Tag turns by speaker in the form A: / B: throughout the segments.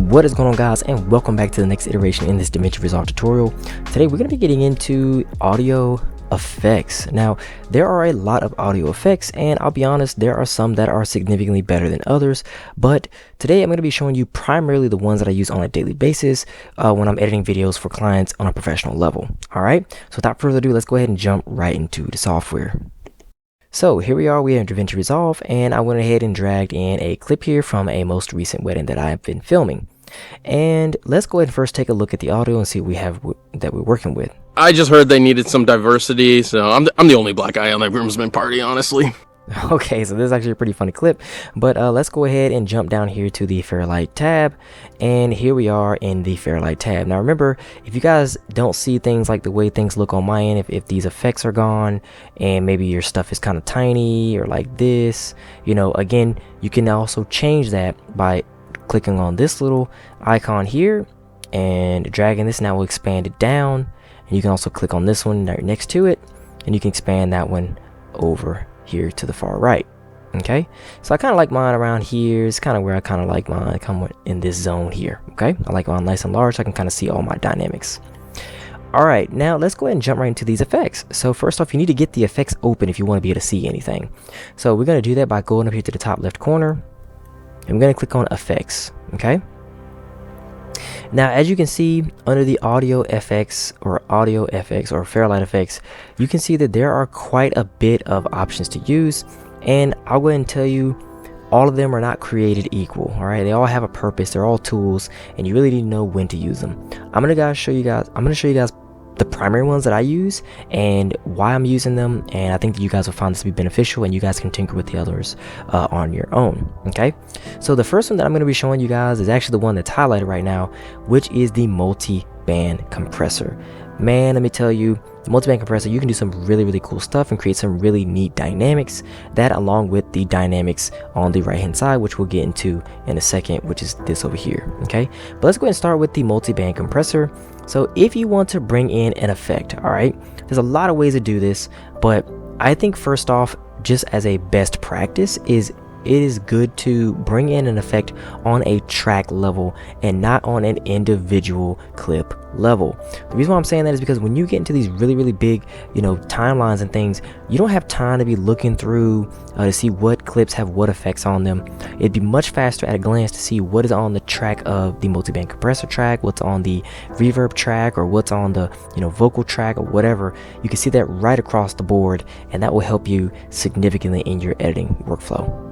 A: What is going on, guys, and welcome back to the next iteration in this DaVinci Resolve tutorial. Today we're going to be getting into audio effects. Now, there are a lot of audio effects, and I'll be honest, there are some that are significantly better than others, but today I'm going to be showing you primarily the ones that I use on a daily basis when I'm editing videos for clients on a professional level. All right, so without further ado, let's go ahead and jump right into the software. So here we are, we have DaVinci Resolve, and I went ahead and dragged in a clip here from a most recent wedding that I've been filming. And let's go ahead and first take a look at the audio and see what we have that we're working with.
B: I just heard they needed some diversity, so I'm the only black guy on that groomsmen party, honestly.
A: Okay, so this is actually a pretty funny clip, but let's go ahead and jump down here to the Fairlight tab, and here we are in the Fairlight tab. Now remember, if you guys don't see things like the way things look on my end, if these effects are gone and maybe your stuff is kind of tiny or like this, you know, again, you can also change that by clicking on this little icon here and dragging this. Now we'll expand it down, and you can also click on this one right next to it, and you can expand that one over here to the far right. Okay, so I kind of like mine around here. It's kind of where I kind of like mine. I come in this zone here. Okay, I like mine nice and large so I can kind of see all my dynamics. All right, now let's go ahead and jump right into these effects. So first off, you need to get the effects open if you want to be able to see anything. So we're going to do that by going up here to the top left corner, and we're going to click on effects. Okay, now as you can see under the audio effects or Fairlight effects, you can see that there are quite a bit of options to use, and I'll go ahead and tell you all of them are not created equal. All right, they all have a purpose, they're all tools, and you really need to know when to use them. I'm going to show you guys the primary ones that I use and why I'm using them, and I think that you guys will find this to be beneficial, and you guys can tinker with the others on your own. Okay, so the first one that I'm going to be showing you guys is actually the one that's highlighted right now, which is the multi-band compressor. Man, let me tell you, the multi-band compressor, you can do some really cool stuff and create some really neat dynamics, that along with the dynamics on the right hand side, which we'll get into in a second, which is this over here. Okay, but let's go ahead and start with the multi-band compressor. So if you want to bring in an effect, all right, there's a lot of ways to do this, but I think first off, just as a best practice, it is good to bring in an effect on a track level and not on an individual clip level. The reason why I'm saying that is because when you get into these really big, you know, timelines and things, you don't have time to be looking through to see what clips have what effects on them. It'd be much faster at a glance to see what is on the track of the multi-band compressor track, what's on the reverb track, or what's on the, you know, vocal track or whatever. You can see that right across the board, and that will help you significantly in your editing workflow.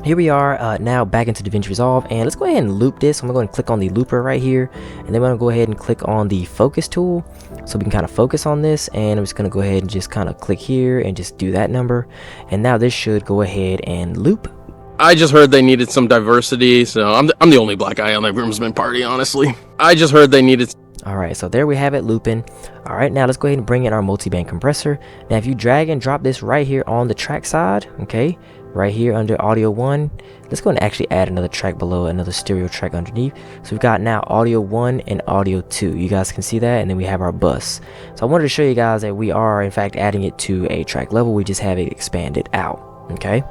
A: Here we are now back into DaVinci Resolve, and let's go ahead and loop this. I'm going to go and click on the looper right here, and then I'm going to go ahead and click on the focus tool so we can kind of focus on this, and I'm just going to go ahead and just kind of click here and just do that number, and now this should go ahead and loop.
B: I just heard they needed some diversity, so I'm the only black guy on that groomsmen party, honestly. I just heard they needed...
A: All right, so there we have it looping. All right, now let's go ahead and bring in our multi-band compressor. Now if you drag and drop this right here on the track side, okay, right here under audio 1, let's go and actually add another track below, another stereo track underneath. So we've got now audio 1 and audio 2. You guys can see that, and then we have our bus. So I wanted to show you guys that we are in fact adding it to a track level. We just have it expanded out. Okay,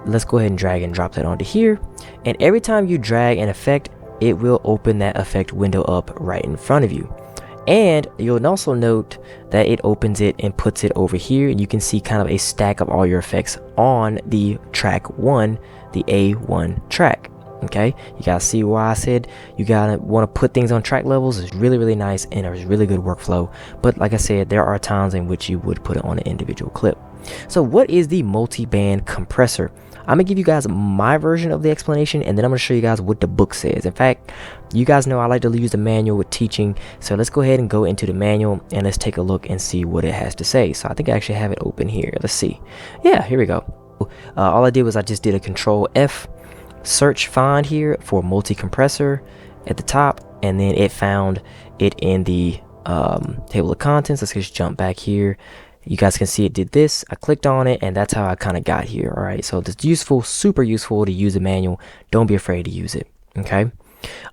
A: let's go ahead and drag and drop that onto here, and every time you drag an effect, it will open that effect window up right in front of you. And you'll also note that it opens it and puts it over here, and you can see kind of a stack of all your effects on the track 1, the A1 track. Okay, you guys see why I said you gotta want to put things on track levels. It's really nice, and it's really good workflow, but like I said, there are times in which you would put it on an individual clip. So what is the multi-band compressor? I'm gonna give you guys my version of the explanation, and then I'm gonna show you guys what the book says. In fact, you guys know I like to use the manual with teaching, so let's go ahead and go into the manual and let's take a look and see what it has to say. So I think I actually have it open here. Let's see. Yeah, here we go. All I did was I just did a Control F search find here for multi-compressor at the top, and then it found it in the table of contents. Let's just jump back here. You guys can see it did this. I clicked on it, and that's how I kind of got here. All right, so it's useful, super useful to use a manual. Don't be afraid to use it. Okay,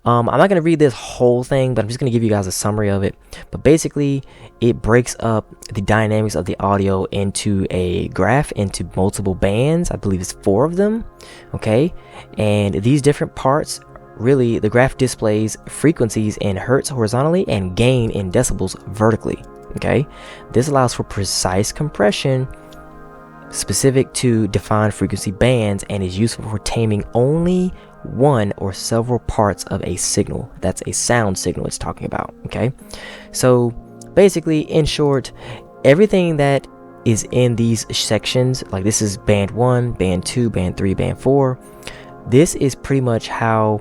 A: I'm not going to read this whole thing, but I'm just going to give you guys a summary of it. But basically, it breaks up the dynamics of the audio into a graph, into multiple bands. I believe it's 4 of them. Okay, and these different parts really the graph displays frequencies in hertz horizontally and gain in decibels vertically. Okay, this allows for precise compression specific to defined frequency bands and is useful for taming only one or several parts of a signal. That's a sound signal it's talking about. Okay, so basically, in short, everything that is in these sections, like this is band 1, band 2, band 3, band 4, this is pretty much how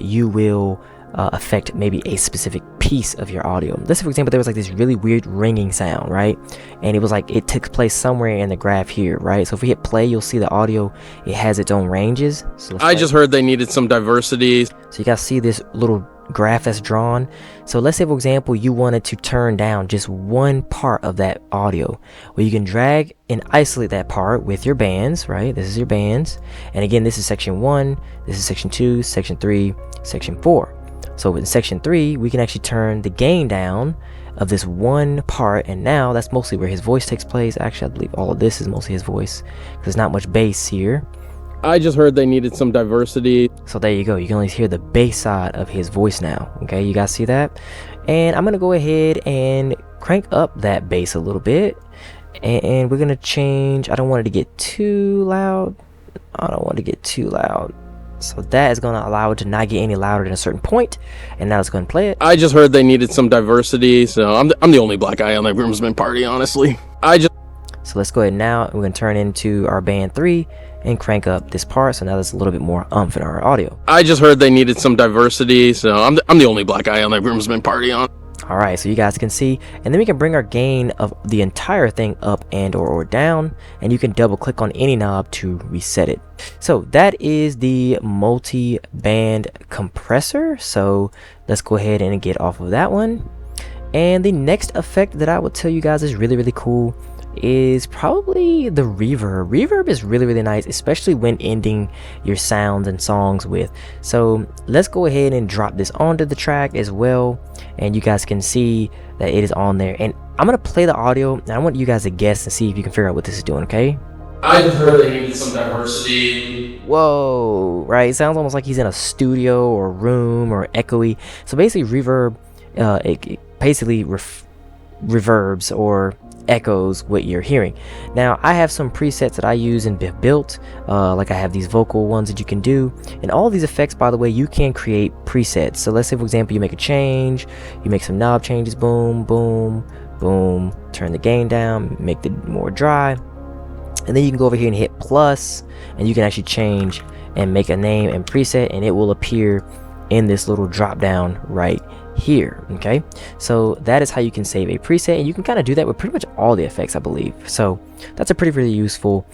A: you will affect maybe a specific piece of your audio. Let's say, for example, there was like this really weird ringing sound, right? And it was like it took place somewhere in the graph here, right? So if we hit play, you'll see the audio, it has its own ranges. So
B: I just heard they needed some diversity.
A: So you guys see this little graph that's drawn. So let's say, for example, you wanted to turn down just one part of that audio. Well, you can drag and isolate that part with your bands, right? This is your bands. And again, this is section 1, this is section 2, section 3, section 4. So in section 3, we can actually turn the gain down of this one part, and now that's mostly where his voice takes place. Actually, I believe all of this is mostly his voice because there's not much bass here.
B: I just heard they needed some diversity.
A: So there you go. You can only hear the bass side of his voice now. Okay, you guys see that? And I'm gonna go ahead and crank up that bass a little bit, and we're gonna change. I don't want it to get too loud. So that is going to allow it to not get any louder than a certain point, and now it's going to play it.
B: I just heard they needed some diversity, so I'm the only black guy on that groomsmen party, honestly.
A: So let's go ahead now. We're going to turn into our band 3 and crank up this part. So now there's a little bit more oomph in our audio.
B: I just heard they needed some diversity, so I'm the only black guy on that groomsmen party.
A: All right, so you guys can see, and then we can bring our gain of the entire thing up and or down, and you can double click on any knob to reset it. So that is the multi-band compressor. So let's go ahead and get off of that one. And the next effect that I will tell you guys is really cool is probably the reverb. Reverb is really nice, especially when ending your sounds and songs with. So let's go ahead and drop this onto the track as well, and you guys can see that it is on there. And I'm gonna play the audio, and I want you guys to guess and see if you can figure out what this is doing. Okay,
B: I just heard they needed some diversity.
A: Whoa, right? It sounds almost like he's in a studio or room or echoey. So basically reverb, it basically reverbs or echoes what you're hearing. Now I have some presets that I use and have built, like I have these vocal ones that you can do, and all these effects, by the way, you can create presets. So let's say, for example, you make a change, you make some knob changes, boom boom boom, turn the gain down, make it more dry, and then you can go over here and hit plus, and you can actually change and make a name and preset, and it will appear in this little drop down right here. Okay, so that is how you can save a preset, and you can kind of do that with pretty much all the effects, I believe. So that's a really useful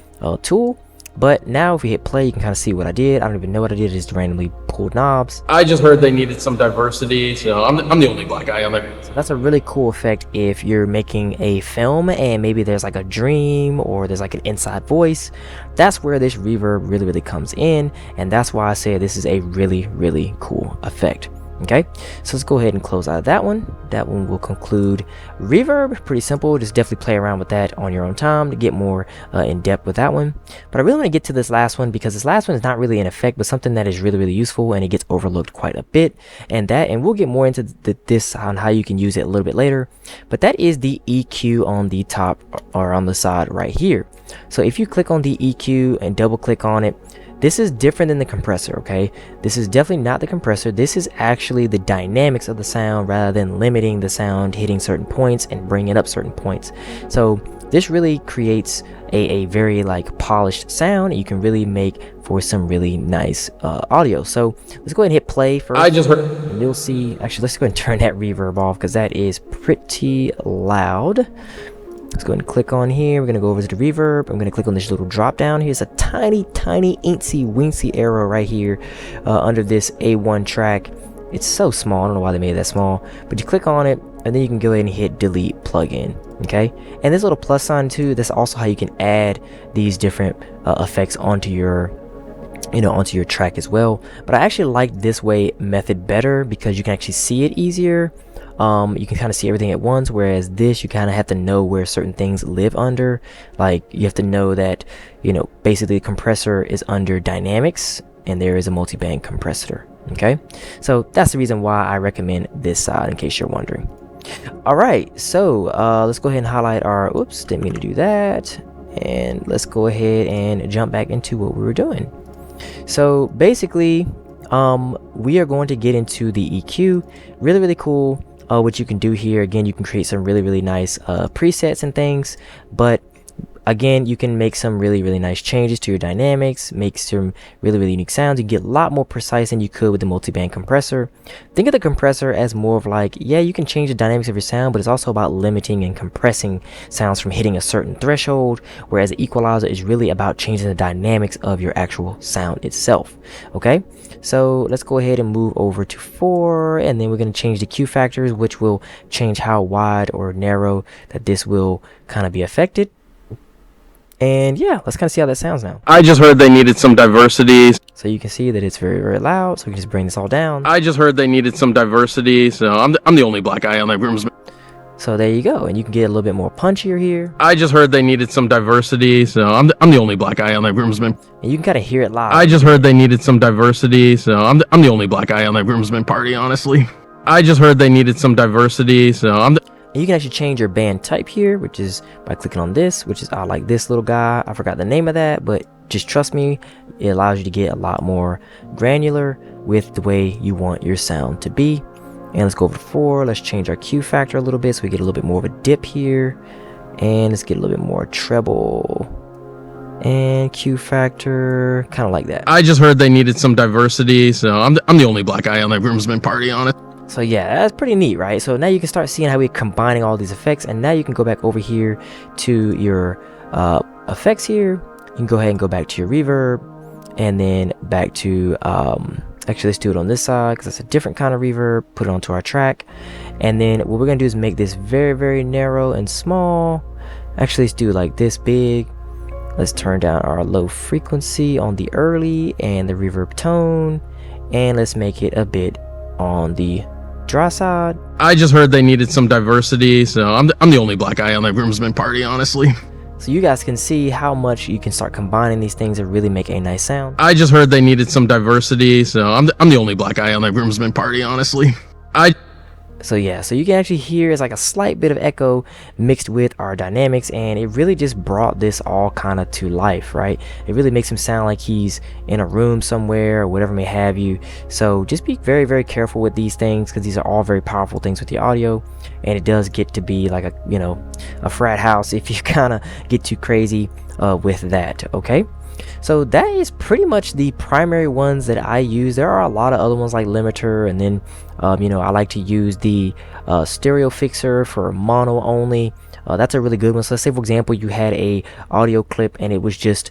A: tool. But now if we hit play, you can kind of see what I did. I don't even know what I did. I just randomly pulled knobs.
B: I just heard they needed some diversity, so I'm the only black guy on there.
A: So that's a really cool effect if you're making a film and maybe there's like a dream or there's like an inside voice. That's where this reverb really comes in, and that's why I say this is a really cool effect. Okay, so let's go ahead and close out of that one. That one will conclude reverb. Pretty simple. Just definitely play around with that on your own time to get more in depth with that one. But I really want to get to this last one because this last one is not really an effect, but something that is really useful, and it gets overlooked quite a bit. And we'll get more into this on how you can use it a little bit later. But that is the EQ on the top or on the side right here. So if you click on the EQ and double click on it, this is different than the compressor. Okay, this is definitely not the compressor. This is actually the dynamics of the sound rather than limiting the sound, hitting certain points and bringing up certain points. So this really creates a very like polished sound. You can really make for some really nice audio. So let's go ahead and hit play first.
B: I just heard,
A: and you'll see. Actually, let's go ahead and turn that reverb off because that is pretty loud. Let's go ahead and click on here. We're going to go over to the reverb. I'm going to click on this little drop down. Here's a tiny incy wincy arrow right here under this A1 track. It's so small. I don't know why they made it that small, but you click on it and then you can go ahead and hit delete plugin. Okay, and this little plus sign too, that's also how you can add these different effects onto your onto your track as well. But I actually like this way method better because you can actually see it easier. You can kind of see everything at once, whereas this you kind of have to know where certain things live under. Like you have to know that basically the compressor is under dynamics and there is a multi-band compressor. Okay, so that's the reason why I recommend this side, in case you're wondering. All right, so let's go ahead and highlight our, oops, didn't mean to do that. And let's go ahead and jump back into what we were doing. So basically, we are going to get into the EQ. Really cool. What you can do here, again, you can create some really nice presets and things, but again, you can make some really nice changes to your dynamics, make some really unique sounds. You get a lot more precise than you could with the multiband compressor. Think of the compressor as more of like, yeah, you can change the dynamics of your sound, but it's also about limiting and compressing sounds from hitting a certain threshold, whereas the equalizer is really about changing the dynamics of your actual sound itself. Okay, so let's go ahead and move over to 4, and then we're going to change the Q factors, which will change how wide or narrow that this will kind of be affected. And yeah, let's kind of see how that sounds now.
B: I just heard they needed some diversity.
A: So you can see that it's very loud, so we can just bring this all down.
B: I just heard they needed some diversity, so I'm the only black guy on that groomsman.
A: So there you go, and you can get a little bit more punchier here.
B: I just heard they needed some diversity, so I'm the only black guy on that groomsman.
A: And you can kind of hear it live.
B: I just heard they needed some diversity, so I'm the only black guy on that groomsman party, honestly. I just heard they needed some diversity, so
A: And you can actually change your band type here, which is by clicking on this, which is I like this little guy. I forgot the name of that, but just trust me, it allows you to get a lot more granular with the way you want your sound to be. And let's go over to 4. Let's change our Q factor a little bit so we get a little bit more of a dip here. And let's get a little bit more treble. And Q factor, kind of like that.
B: I just heard they needed some diversity, so I'm the only black guy on that groomsman party, honest.
A: So yeah, that's pretty neat, right? So now you can start seeing how we're combining all these effects, and now you can go back over here to your effects here. You can go ahead and go back to your reverb, and then back to actually let's do it on this side because that's a different kind of reverb. Put it onto our track, and then what we're gonna do is make this very narrow and small. Actually, let's do it like this big. Let's turn down our low frequency on the early and the reverb tone, and let's make it a bit on the dry side.
B: I just heard they needed some diversity, so I'm the only black guy on that groomsman party, honestly.
A: So you guys can see how much you can start combining these things and really make a nice sound.
B: I just heard they needed some diversity, so I'm the only black guy on that groomsman party, honestly.
A: So yeah, so you can actually hear it's like a slight bit of echo mixed with our dynamics, and it really just brought this all kind of to life, right? It really makes him sound like he's in a room somewhere or whatever may have you. So just be very careful with these things, because these are all very powerful things with the audio, and it does get to be like a frat house if you kind of get too crazy with that. Okay, so that is pretty much the primary ones that I use. There are a lot of other ones like limiter, and then I like to use the stereo fixer for mono only. That's a really good one. So let's say, for example, you had a audio clip and it was just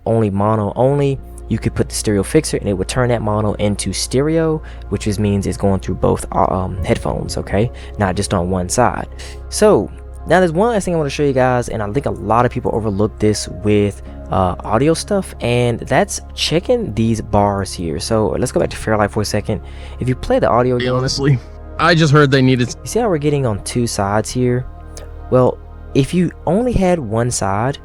A: only mono only. You could put the stereo fixer and it would turn that mono into stereo, which just means it's going through both headphones, okay, not just on one side. So now there's one last thing I want to show you guys, and I think a lot of people overlook this with audio stuff, and that's checking these bars here. So let's go back to Fairlight for a second. If you play the audio,
B: honestly, I just heard they needed.
A: You see how we're getting on two sides here? Well, if you only had one side,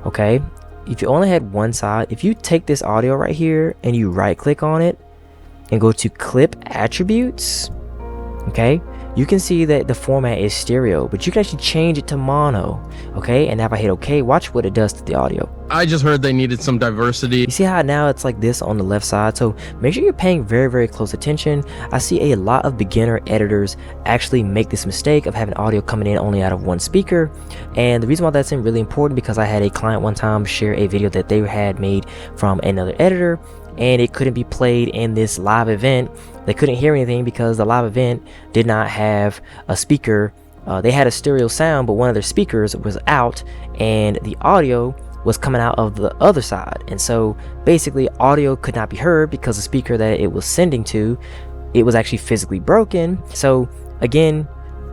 A: okay, if you only had one side, if you take this audio right here and you right click on it and go to clip attributes, okay, you can see that the format is stereo, but you can actually change it to mono, okay? And now if I hit OK, watch what it does to the audio.
B: I just heard they needed some diversity.
A: You see how now it's like this on the left side? So make sure you're paying very close attention. I see a lot of beginner editors actually make this mistake of having audio coming in only out of one speaker. And the reason why that's really important, because I had a client one time share a video that they had made from another editor, and it couldn't be played in this live event. They couldn't hear anything because the live event did not have a speaker. They had a stereo sound, but one of their speakers was out and the audio was coming out of the other side. And so basically audio could not be heard because the speaker that it was sending to, it was actually physically broken. So again,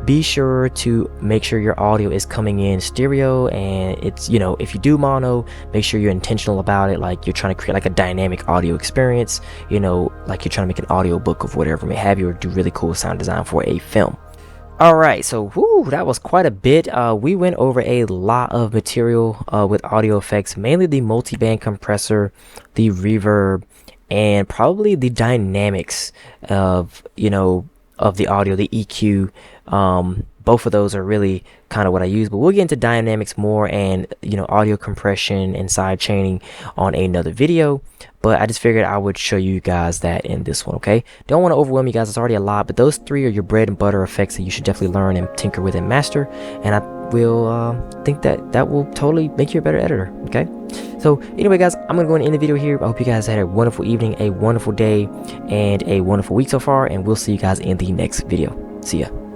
A: be sure to make sure your audio is coming in stereo, and it's, if you do mono, make sure you're intentional about it, like you're trying to create like a dynamic audio experience, like you're trying to make an audio book of whatever may have you, or do really cool sound design for a film. All right, so that was quite a bit. We went over a lot of material with audio effects, mainly the multi-band compressor, the reverb, and probably the dynamics of, you know, of the audio, the EQ. Both of those are really kind of what I use, but we'll get into dynamics more and, you know, audio compression and side chaining on another video. But I just figured I would show you guys that in this one. Okay, don't want to overwhelm you guys, it's already a lot, but those three are your bread and butter effects that you should definitely learn and tinker with and master, and I will think that will totally make you a better editor. Okay, so anyway guys, I'm gonna go and end the video here. I hope you guys had a wonderful evening, a wonderful day, and a wonderful week so far, and we'll see you guys in the next video. See ya.